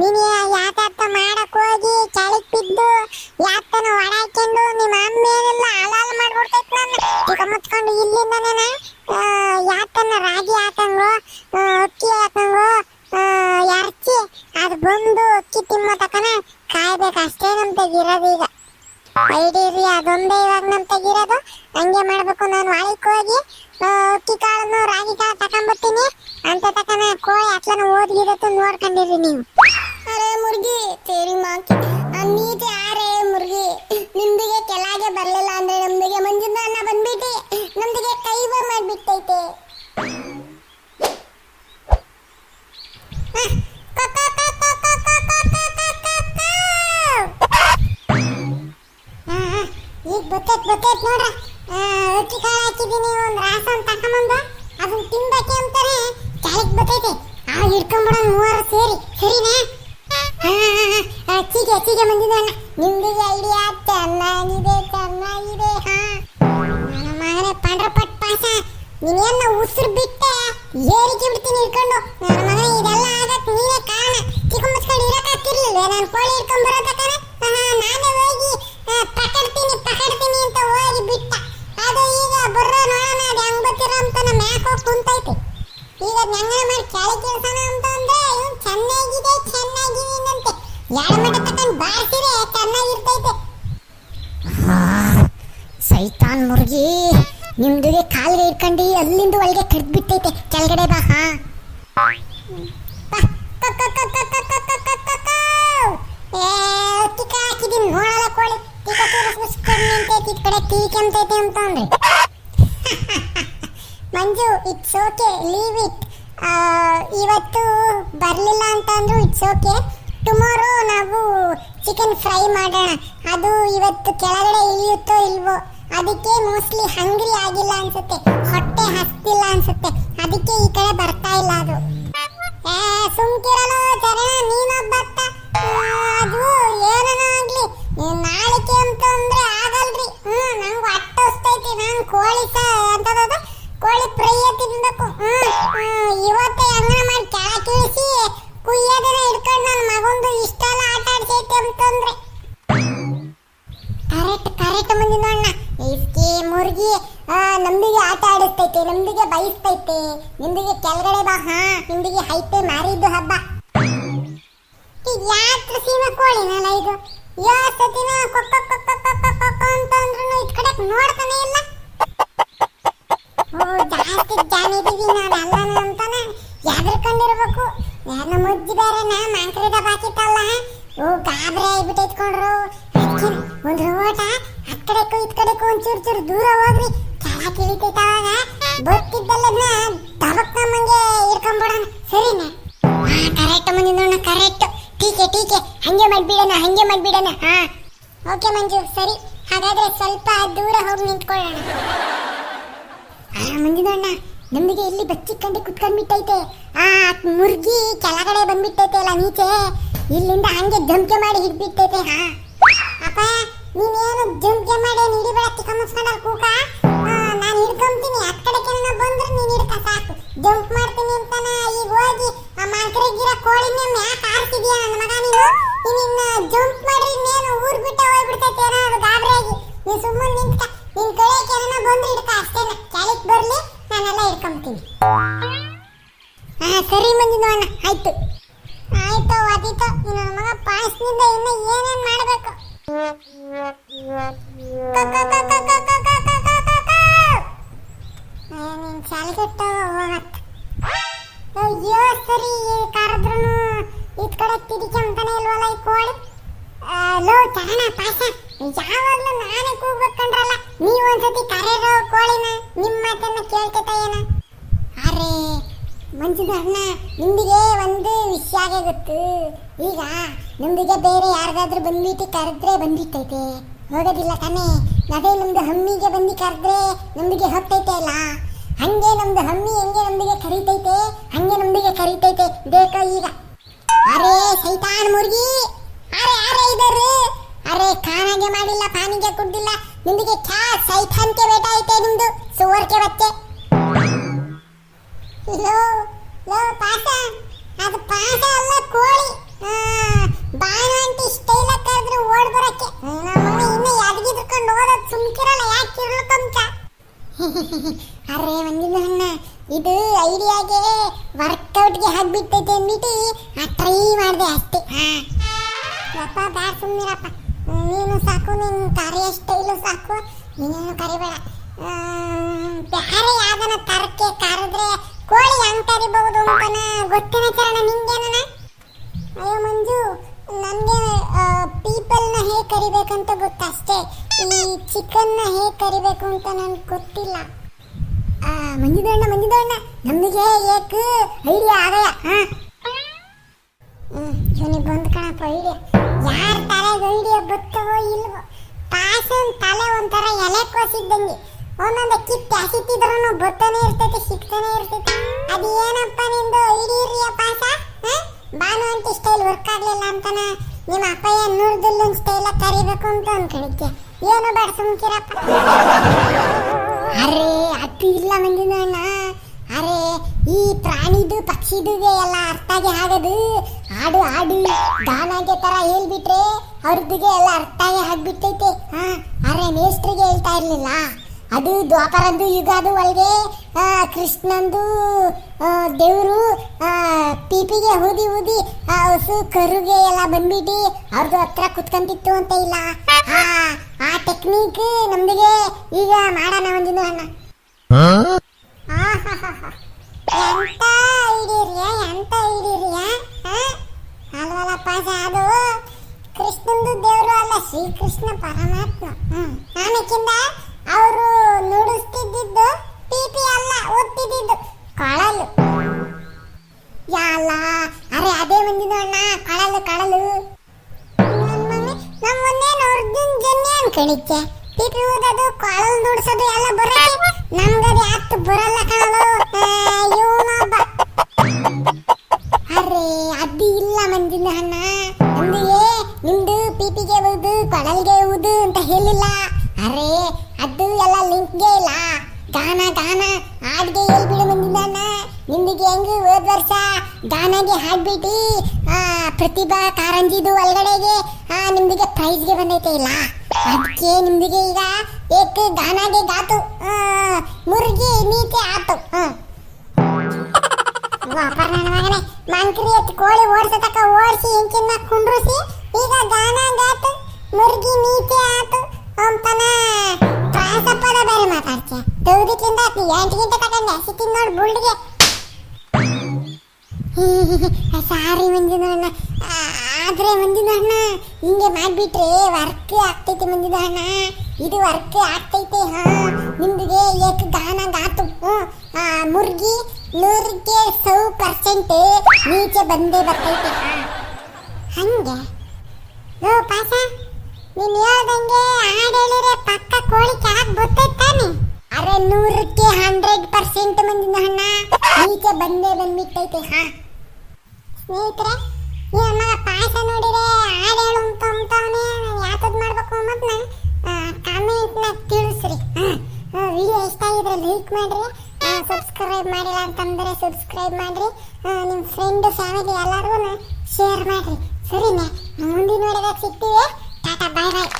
ನೀನು ಯಾತ ಮಾಡಕ್ ಹೋಗಿ ಚಳಿಗ್ ಬಿದ್ದು ಯಾತನ ಹೊಡಾಕೊಂಡು ನಿಮ್ಮ ಅಮ್ಮೇನೆಲ್ಲ ಹಾಳಾಲ್ ಮಾಡ್ಬಿಡ್ತೈತ್ ನನ್ನ ಈಗ ಮುಚ್ಕೊಂಡು ಇಲ್ಲಿಂದನೇನ ಯಾತನ ರಾಗಿ ಹಾಕಂಗೋ ಅಕ್ಕಿ ಹಾಕಂಗೋ ಎರ್ಚಿ ಅದು ಬಂದು ಅಕ್ಕಿ ತಿಮ್ಮೋ ತಕನ ಕಾಯ್ಬೇಕು ಅಷ್ಟೇ ನಮ್ ತೆಗಿರೋದು ಈಗ ಐಡಿರಿ ಅದೊಂದೇ ಇವಾಗ ನಮ್ ತೆಗಿರೋದು ಹಂಗೆ ಮಾಡ್ಬೇಕು ನಾನು ವಾಳಿಕ್ ಹೋಗಿ ಅಕ್ಕಿ ಕಾಳನ್ನು ರಾಗಿ ಕಾಳು ತಕೊಂಡ್ಬರ್ತೀನಿ ಅಂತ ತಕನ ಕೋಳಿ ಅಟ್ಲನ ಓದ್ಗಿರತ್ತು ನೋಡ್ಕೊಂಡಿರಿ ನೀವು ಅರೆ ಮುರ್ಗಿ ತೇರಿ ಮಾಕಿ ನೀತಿ ಆರೆ ಮುರ್ಗಿ ನಿಮ್ದಿಗೆ ಕೆಳಗೆ ಬರ್ಲಿಲ್ಲ ಅಂದ್ರೆ ನಮ್ದಿಗೆ ಮಂಜುನ ಅನ್ನ ಬಂದ್ಬಿಟ್ಟಿ ನಮ್ದಿಗೆ ಕೈ ಮಾಡ್ಬಿಟ್ಟೈತೆ ಈಗ ಗೊತ್ತೈತ್ ನೋಡ್ರ ಅಕ್ಕಿ ಕಾಳು ಹಾಕಿದ್ದೀನಿ ಒಂದು ರಾಸನ್ ತಕೊಂಬಂದು ಅದನ್ನ ತಿನ್ಬೇಕೆ ಅಂತಾನೆ ಚಾಲಿಕ್ ಬರ್ತೈತೆ ಹಿಡ್ಕೊಂಡ್ಬಿಡೋಣ ಮೂವರು ಸೇರಿ ಸರಿನಾ ಚೀಗೆ ಬಂದಿದ್ದಾನ ನಿಮ್ದಿಗೆ ಐಡಿಯಾ ಚೆನ್ನಾಗಿದೆ ಹಾ ನನ್ನ ಮಗನೇ ಪಂಡ್ರಪಟ್ ಪಾಸ ನೀನೇನ ಉಸಿರು ಬಿಟ್ಟೆ ಏರಿಕೆ ಬಿಡ್ತೀನಿ ಹಿಡ್ಕೊಂಡು ನನ್ನ ಮಗನೇ ಇದೆಲ್ಲ ಆಗಕ್ ನೀನೇ ಕಾರಣ ಚಿಕ್ಕಮ್ಮಸ್ಕೊಂಡು ಇರಕ್ಕಾಗ್ತಿರ್ಲಿಲ್ವೇ ನಾನು ಕೋಳಿ ಹಿಡ್ಕೊಂಡ್ ಬರೋದಕ್ಕನೆ ನಾನೇ ಹೋಗಿ ಪಕಡ್ತೀನಿ ಅಂತ ಹೋಗಿ ಬಿಟ್ಟ ಅದು ಈಗ ಬರ್ರ ನೋಡೋಣ ಅದು ಹೆಂಗ್ ಬರ್ತಿರೋ ಅಂತ ನಮ್ಮ ಮ್ಯಾಕ್ ಹೋಗಿ ಕುಂತೈತೆ ಈಗ ಹೆಂಗನ ಮಾಡಿ ಕೆಳ ಕೆಲಸನ ಅಂತ ಅಂದ್ರೆ ಇವ್ನು ಚೆನ್ನಾಗಿದೆ ಅಂತೆ ಎರಡು ಮಟ್ಟ ತಕೊಂಡು ಬಾರ್ಸಿರೆ ಚೆನ್ನಾಗಿರ್ತೈತೆ ಸೈತಾನ್ ಮುರ್ಗಿ ನಿಮ್ದಿಗೆ ಕಾಲ್ಗೆ ಇಟ್ಕೊಂಡು ಅಲ್ಲಿಂದ ಒಳಗೆ ಕಡ್ದ್ಬಿಟ್ಟೈತೆ ಕೆಳಗಡೆ ಬಾ ಹಾ ಹಾಕಿದೀನಿ ನೋಡಲ್ಲ ಕೋಳಿ ತೀಕ ತೋರಿಸ್ಕೊಂಡು ನಿಂತೈತಿ ಈ ಕಡೆ ಟೀಕೆ ಅಂತೈತೆ ಅಂತ ಅಂದ್ರೆ ಮಂಜು ಇಟ್ಸ್ ಓಕೆ ಲೀವ್ ಇಟ್ ಇವತ್ತು ಬರಲಿಲ್ಲ ಅಂತ ಅಂದ್ರು ಇಟ್ಸ್ ಓಕೆ ಟುಮಾರೋ ನಾವು ಚಿಕನ್ ಫ್ರೈ ಮಾಡೋಣ ಅದು ಇವತ್ತು ಕೆಳಗಡೆ ಇಳಿಯುತ್ತೋ ಇಲ್ವೋ ಅದಕ್ಕೆ ಮೋಸ್ಟ್ಲಿ ಹಂಗ್ರಿ ಆಗಿಲ್ಲ ಅನ್ಸುತ್ತೆ ಹೊಟ್ಟೆ ಹಸ್ತಿಲ್ಲ ಅನ್ಸುತ್ತೆ ಅದಕ್ಕೆ ಈ ಕಡೆ ಬರ್ತಾ ಇಲ್ಲ ಅದು ಸುಮ್ಕಿರಲು ಚರಣ ನೀನೊಬ್ಬತ್ತ ಅದು ಏನನ ಆಗ್ಲಿ ನಾಳೆಗೆ ಅಂತ ಅಂದ್ರೆ ಆಗಲ್ರಿ ನಂಗೆ ಹೊಟ್ಟೆ ಹೊಸ್ತೈತಿ ನಾನು ಕೋಳಿ ಅಂತದ ಕೋಳಿ ಫ್ರೈ ತಿನ್ಬೇಕು ಇವತ್ತೇ ಹೆಂಗನ ಮಾಡಿ ಕೆಳಗೆ ಇಳಿಸಿ ಕುಯ್ಯೋದನ್ನ ಹಿಡ್ಕೊಂಡು ನನ್ನ ಮಗೊಂದು ಇಷ್ಟೆಲ್ಲ ಆಟ ಆಡ್ಸೈತೆ ಅಂತಂದ್ರೆ ಕರೆಕ್ಟ್ ಮಂದಿನೋಣ್ಣ ಇಸ್ಕಿ ಮುರ್ಗಿ ನಮ್ದಿಗೆ ಆಟ ಆಡಿಸ್ತೈತೆ ನಮ್ದಿಗೆ ಬಯಸ್ತೈತೆ ನಿಮ್ದಿಗೆ ಕೆಳಗಡೆ ಬಾ ಹಾ ನಿಮ್ದಿಗೆ ಹೈತೆ ಮಾರಿದ್ದು ಹಬ್ಬ ಈಗ ಯಾತ್ರ ಸೀಮೆ ಕೋಳಿನಲ್ಲ ಇದು ಯಾವತ್ತಿನ ಕೊಕ್ಕ ಅಂತ ಅಂದ್ರೂ ಇದ್ ಕಡೆ ನೋಡ್ತಾನೆ ಇಲ್ಲ ಜಾಸ್ತಿ ಜಾನಿದೀವಿ ನಾವೆಲ್ಲ ಅಂತಾನ ಎದ್ರಕೊಂಡಿರ್ಬೇಕು ನಮ್ಮ ಅಜ್ಜಿ ಬೇರೆ ಮಾಂಕ್ರಿದ ಬಾಕಿತ್ತಲ್ಲ ಗಾಬರಿ ಆಗ್ಬಿಟ್ಟೈತ್ಕೊಂಡ್ರು ಅದಕ್ಕೆ ಒಂದು ರೋಟ ಆ ಕಡೆಕ್ಕೂ ಇದ್ ಕಡೆಕ್ಕೂ ಒಂಚೂರು ದೂರ ಹೋಗ್ರಿ ಕೆಳಕ್ಕೆ ಇಳಿತೈತವಾಗ ಗೊತ್ತಿದ್ದಲ್ಲದ್ನ ದಬಕ್ನಮ್ಮಂಗೆ ಇರ್ಕೊಂಡ್ಬಿಡೋಣ ಸರಿನಾ ಕರೆಕ್ಟ್ ಮಂದಿ ನೋಡೋಣ ಕರೆಕ್ಟ್ ಟೀಕೆ ಹಂಗೆ ಮಾಡ್ಬಿಡೋಣ ಹಾ ಓಕೆ ಮಂಜು ಸರಿ ಹಾಗಾದ್ರೆ ಸ್ವಲ್ಪ ದೂರ ಹೋಗಿ ನಿಂತ್ಕೊಳ್ಳೋಣ ಮಂಜುನಣ್ಣ ನಮ್ಗೆ ಇಲ್ಲಿ ಬಚ್ಚಿಕೊಂಡು ಕುತ್ಕೊಂಡ್ಬಿಟ್ಟೈತೆ ಮುರ್ಗಿ ಕೆಳಗಡೆ ಬಂದ್ಬಿಟ್ಟೈತೆ ಅಲ್ಲ ನೀಚೆ ಇಲ್ಲಿಂದ ಹಂಗೆ ಜಂಕೆ ಮಾಡಿ ಹಿಡ್ಬಿಟ್ಟೈತೆ ಹಾ ಅಪ್ಪ ನೀನೇನು ಜಂಕೆ ಮಾಡಿ ಹಿಡಿಬೇಡ ಚಿಕ್ಕಮ್ಮಸ್ಕೊಂಡ ಕೂಕ ನಾನು ಹಿಡ್ಕೊಂತೀನಿ ಆ ಕಡೆಗೆ ಬಂದ್ರೆ ನೀನು ಹಿಡ್ಕ ಸಾಕು ಜಂಪ್ ಮಾಡ್ತೀನಿ ಅಂತಾನ ಈಗ ಹೋಗಿ ಆ ಮಾಂಕ್ರಿಗಿರ ಕೋಳಿನ ಮ್ಯಾಕ್ ಆಡ್ತಿದ್ಯಾ ನನ್ನ ಮಗ ನೀನು ಜಂಪ್ ಮಾಡ್ರಿ ಇನ್ನೇನು ಊರ್ ಬಿಟ್ಟ ಹೋಗ್ಬಿಡ್ತೈತೆ ಏನೋ ಅದು ಗಾಬರಿಯಾಗಿ ನೀನು ಸುಮ್ಮನೆ ನಿಂತ್ಕ ನಿನ್ ಕಡೆಗೆ ಏನೋ ಬಂದ್ರೆ ಹಿಡ್ಕ ಅಷ್ಟೇನ ಕೆಳಕ್ ಬರ್ಲಿ ನಾನೆಲ್ಲ ಹಿಡ್ಕೊಂತೀನಿ ಸರಿ ಮಂಜಿನೋಣ ಆಯ್ತು ಅದೀತು ನನ್ನ ಮಗ ಪಾಸ್ನಿಂದ ಇನ್ನು ಏನೇನ್ ಮಾಡ್ಬೇಕು ನೀನ್ ಶಾಲೆಗೆಟ್ಟ ಹೋಗತ್ತ ಅಯ್ಯೋ ಸರಿ ಕರೆದ್ರು ಇದ್ ಕಡೆ ತಿರಿಕೊಂತಾನೆ ಇಲ್ವಲ್ಲ ಈ ಕೋಳಿ ಲೋ ಚರಣ ಪಾಸ ಯಾವಾಗ್ಲೂ ನಾನೇ ಕೂಗ್ಬೇಕಂಡ್ರಲ್ಲ ನೀವು ಒಂದ್ಸತಿ ಕರೆರೋ ಕೋಳಿನ ನಿಮ್ಮ ಮಾತನ್ನ ಕೇಳ್ತೈತ ಏನ ಅರೆ ಮಂಜುನಣ್ಣ ನಿಮ್ದಿಗೆ ಒಂದು ವಿಷಯ ಗೊತ್ತು ಈಗ ನಮ್ದಿಗೆ ಬೇರೆ ಯಾರಿಗಾದ್ರೂ ಬಂದ್ಬಿಟ್ಟು ಕರೆದ್ರೆ ಬಂದಿರ್ತೈತೆ ಹೋಗೋದಿಲ್ಲ ತಾನೇ ಅದೇ ನಮ್ದು ಹಮ್ಮಿಗೆ ಬಂದು ಕರೆದ್ರೆ ನಮ್ದಿಗೆ ಹೋಗ್ತೈತೆ ಅಲ್ಲ ಹಂಗೆ ನಮ್ದು ಹಮ್ಮಿ ಹೆಂಗೆ ನಮ್ದಿಗೆ ಕರೀತೈತೆ ಹಂಗೆ ನಮ್ದಿಗೆ ಕರೀತೈತೆ ಬೇಕೋ ಈಗ ಅರೆ ಸೈತಾನ್ ಮುರ್ಗಿ ಅರೆ ಇದಾರೆ ಅರೆ ಖಾನಾಗೆ ಮಾಡಿಲ್ಲ ಪಾನಿಗೆ ಕುಡ್ದಿಲ್ಲ ನಿಮ್ದಿಗೆ ಕ್ಯಾ ಸೈತಾನ್ಕೆ ಬೇಟ ಐತೆ ನಿಮ್ದು ಸುವರ್ಕೆ ಬಚ್ಚೆ ಲೋ ಪಾಸ ಅದು ಪಾಸ ಅಲ್ಲ ಕೋಳಿ ಅರೆ ಮಂಜಿನ ಅಣ್ಣ ಇದು ಐಡಿಯಾಗೆ ವರ್ಕೌಟ್ಗೆ ಹಾಕ್ಬಿಟ್ಟೈತೆ ಅಂದ್ಬಿಟ್ಟು ಟ್ರೈ ಮಾಡಿದೆ ಅಷ್ಟೇ. ಯಪ್ಪ ಬ್ಯಾಡ ಸುಮ್ಮನಿರಪ್ಪ, ನೀನು ಸಾಕು, ನಿನ್ನ ಕರೆಯ ಸ್ಟೈಲು ಸಾಕು, ನೀನೇನು ಕರಿಬೇಡ. ಬೇರೆ ಯಾವ್ದನ ತರಕ್ಕೆ ಕರೆದ್ರೆ ಕೋಳಿ ಹಂಗೆ ಕರಿಬಹುದು ಅಂತನ ಗೊತ್ತಿನ ಚರಣ ನಿಂಗೇನ? ಅಯ್ಯೋ ಮಂಜು, ನನಗೆ ಪೀಪಲ್ನ ಹೇಗೆ ಕರಿಬೇಕಂತ ಗೊತ್ತಷ್ಟೇ, ಈ ಚಿಕನ್ನ ಹೇಗೆ ಕರಿಬೇಕು ಅಂತ ನನಗೆ ಗೊತ್ತಿಲ್ಲ. ಮಂಜಿದಣ್ಣ ನಮಗೆ ಏಕೆ ಐಡಿಯಾ ಆಗಲ್ಲ. ಇವನಿಗೆ ಬಂದು ಕಣಪ್ಪ ಐಡಿಯಾ. ಯಾರ ತಲೆಗೆ ಐಡಿಯಾ ಬರ್ತವೋ ಇಲ್ವೋ, ಪಾಸನ್ ತಲೆ ಒಂಥರ ಎಲೆ ಕೋಸಿದ್ದಂಗೆ, ಒಂದೊಂದು ಕಿತ್ತು ಹಸಿತಿದ್ರೂ ಬತ್ತಾನೆ ಇರ್ತೈತೆ, ಸಿಗ್ತಾನೆ ಇರ್ತೈತೆ. ಅದು ಏನಪ್ಪ ನಿಂದು ಐಡಿಯಾ ಇರ್ರಿಯ ಪಾಸ? ಬಾನು ಅಂತ ಸ್ಟೈಲ್ ವರ್ಕ್ ಆಗಲಿಲ್ಲ ಅಂತಾನ ನಿಮ್ಮ ಅಪ್ಪಯ್ಯ ನೂರ್ದುಲ್ಲೊಂದು ಸ್ಟೈಲ ಕರಿಬೇಕು ಅಂತ ಅನ್ಕೊಂಡಿದ್ದೆ. ಏನು ಬೇಡ ಸುಮ್ಕಿರಪ್ಪ. ಅರೆ ಅದು ಇಲ್ಲ ಮಂಜಿನ ಅಣ್ಣ, ಅರೆ ಈ ಪ್ರಾಣಿದು ಪಕ್ಷಿದುಗೆ ಎಲ್ಲ ಅರ್ಥಾಗಿ ಆಗದು ಹಾಡು ಗಾನಾಗೆ ತರ ಹೇಳ್ಬಿಟ್ರೆ ಅವ್ರದ್ದಿಗೆ ಎಲ್ಲ ಅರ್ಥಾಗಿ ಆಗ್ಬಿಟ್ಟೈತೆ. ಅರೆ ಮೇಸ್ಟ್ರಿಗೆ ಹೇಳ್ತಾ ಇರ್ಲಿಲ್ಲ, ಅದು ದ್ವಾಪರದ್ದು ಯುಗ, ಅದು ಒಳಗೆ ಕೃಷ್ಣಂದು ದೇವರು ಪೀಪಿಗೆ ಊದಿ ಹಸು ಕರುಗೆ ಎಲ್ಲ ಬಂದ್ಬಿಟ್ಟು ಅವ್ರದ್ದು ಹತ್ರ ಕುತ್ಕೊಂತಿತ್ತು ಅಂತ ಇಲ್ಲ. ಆ ಟೆಕ್ನಿಕ್ ನಮ್ದಿಗೆ ಈಗ ಮಾಡೋಣ ಮಂಜಿನ ಅಣ್ಣ. ಎಂತ ಐಡಿಯಾ ಅಲ್ವಲ್ಲಪ್ಪ, ಅದು ಕೃಷ್ಣಂದು ದೇವರು ಅಲ್ಲ, ಶ್ರೀಕೃಷ್ಣ ಪರಮಾತ್ಮ. ಆಮೇಕಿಂದ ಅವರು ನುಡಿಸ್ತಿದ್ದು ಪಿಪಿ ಅಲ್ಲ, ಓದ್ತಿದ್ದು ಕಳಲು. ಯಾಲ ಅರೆ ಅದೇ ಮಂಜಿನ ಅಣ್ಣ, ಕಳಲು. ನಮ್ಮ ಮೊನ್ನೆ ಅರ್ಜುನ್ ಜನ್ಯ ಅನ್ಕಣಿಕೆ, ಪಿಪಿ ಓದೋದು ಕಳಲು ನುಡಿಸೋದು ಎಲ್ಲ ಬರುತ್ತೆ, ನಮ್ಗದು ಯಾತು ಬರಲ್ಲ ಕಣಲು. ಇವನೊಬ್ಬ ಅರೆ ಅದು ಇಲ್ಲ ಮಂಜಿನ ಅಣ್ಣ, ನಮ್ದಿಗೆ ನಿಮ್ದು ಪಿಪಿಗೆ ಊದು ಕಳಲ್ಗೆ ಊದು ಅಂತ ಹೇಳಿಲ್ಲ. ಅರೆ ಅದು ಎಲ್ಲ ಲಿಂಕ್ಗೆ ಇಲ್ಲ, ಗಾನ ಹಾಡ್ಗೆ ಹೇಳ್ಬಿಡು ಮಂಜಿನ ಅಣ್ಣ. ನಿಮ್ದಿಗೆ ಹೆಂಗ್ ಹೋದ್ ವರ್ಷ ಗಾನಾಗೆ ಹಾಡ್ಬಿಟ್ಟು ಪ್ರತಿಭಾ ಕಾರಂಜಿದು ಒಳಗಡೆಗೆ ನಿಮ್ದಿಗೆ ಪ್ರೈಸ್ಗೆ ಬಂದೈತೆ ಇಲ್ಲ, ಅದಕ್ಕೆ ನಿಮ್ದಿಗೆ ಈಗ ಏಕ್ ಗಾನಾಗೆ ಗಾತು ಮುರುಗಿ ನೀಚೆ ಆತು. ಅಪರ್ಣ ಮಗನೇ, ಮಂಕ್ರಿ ಎತ್ತು ಕೋಳಿ ಓಡಿಸತಕ್ಕ ಓಡಿಸಿ ಹೆಂಚಿನ ಕುಂಡ್ರಿಸಿ ಈಗ ಗಾನ ಗಾತು ಮುರುಗಿ ನೀಚೆ ಆತು ಅಂತನ ಪ್ರಾಸಪ್ಪದ ಬೇರೆ ಮಾತಾಡ್ತೀಯ. ದೌದಿಕ್ಕಿಂದ 8 ಗಂಟೆ ತಗೊಂಡೆ ಸಿಕ್ಕಿದ್ ನೋಡಿ ಬುಲ್ಡ್ಗೆ. ಸಾರಿ ಮಂಜಿನ ಅಣ್ಣ, ಆದ್ರೆ ಮಂಜಿನ ಅಣ್ಣ ಹಿಂಗೆ ಮಾಡ್ಬಿಟ್ರೆ ವರ್ಕ್ ಆಗ್ತೈತೆ ಮಂಜಿನ ಅಣ್ಣ, ಇದು ವರ್ಕ್ ಆಗ್ತೈತೆ. ನಿಮ್ದಿಗೆ ಏಕ ಗಾನ ಗಾತು ಮುರ್ಗಿ 100% ನೀಚೆ ಬಂದೇ ಬರ್ತೈತೆ. ಹಂಗೆ ಲೋ ಪಾಸ, ನೀನ್ ಹೇಳ್ದಂಗೆ ಹಾಡು ಹೇಳಿದ್ರೆ ಪಕ್ಕ ಕೋಳಿ ಕೆಳಗೆ ಬರ್ತೈತಾನೆ. ಅರೆ 100ಕ್ಕೆ 100% ಮಂಜಿನ ಅಣ್ಣ ನೀಚೆ ಬಂದ್ಬಿಟ್ಟೈತೆ. ಸ್ನೇಹಿತರೆ, ಈ ಅಮ್ಮ ಪಾಯಸ ನೋಡಿದ್ರೆ ಹಾಡು ಹೇಳು ಅಂತವನೇ, ಯಾತದ್ ಮಾಡ್ಬೇಕು ಅನ್ನೋದನ್ನ ಕಾಮೆಂಟ್ನ ತಿಳಿಸ್ರಿ. ವಿಡಿಯೋ ಇಷ್ಟ ಆಗಿದ್ರೆ ಲೈಕ್ ಮಾಡ್ರಿ, ಸಬ್ಸ್ಕ್ರೈಬ್ ಮಾಡಿಲ್ಲ ಅಂತಂದ್ರೆ ಸಬ್ಸ್ಕ್ರೈಬ್ ಮಾಡ್ರಿ, ನಿಮ್ಮ ಫ್ರೆಂಡ್ ಫ್ಯಾಮಿಲಿ ಎಲ್ಲರಿಗೂ ಶೇರ್ ಮಾಡ್ರಿ. ಸರಿನಾ? ಮುಂದಿನ ವಿಡಿಯೋದಾಗ ಸಿಗ್ತೀವಿ. ಟಾಟಾ, ಬಾಯ್ ಬಾಯ್.